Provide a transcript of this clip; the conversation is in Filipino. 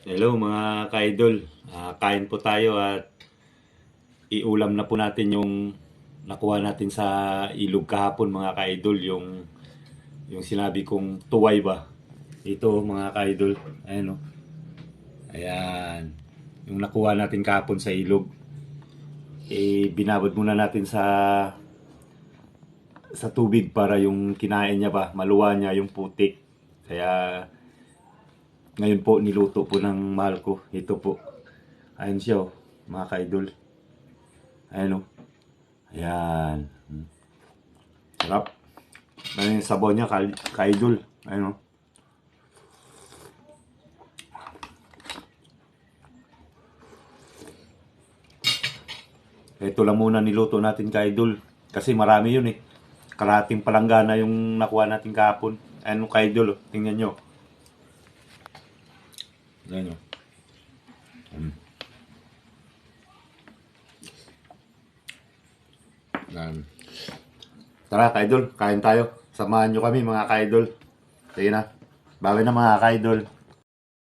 Hello mga ka-idol. Kain po tayo at iulam na po natin yung nakuha natin sa ilog kahapon mga ka-idol. Yung sinabi kong tuway ba. Ito mga ka-idol. Ayan o. Ayan. Yung nakuha natin kahapon sa ilog. Binabad muna natin sa tubig para yung kinain niya ba, maluwa niya yung putik. Kaya ngayon po niluto po ng mahal ko. Ito po. Ayan siya oh, mga ka-idol. Ayan o. Ayan. Sarap. Ayan yung sabaw niya, ka-idol. Ayan o. Ito lang muna niluto natin, ka-idol. Kasi marami yun eh. Kalahating palanggana yung nakuha natin kahapon. Ayan o, ka-idol. Tingnan nyo. Ayan o. Ayan. Tara, ka-idol. Kain tayo. Samahan nyo kami, mga ka-idol. Sige na. Bagay na, mga ka-idol.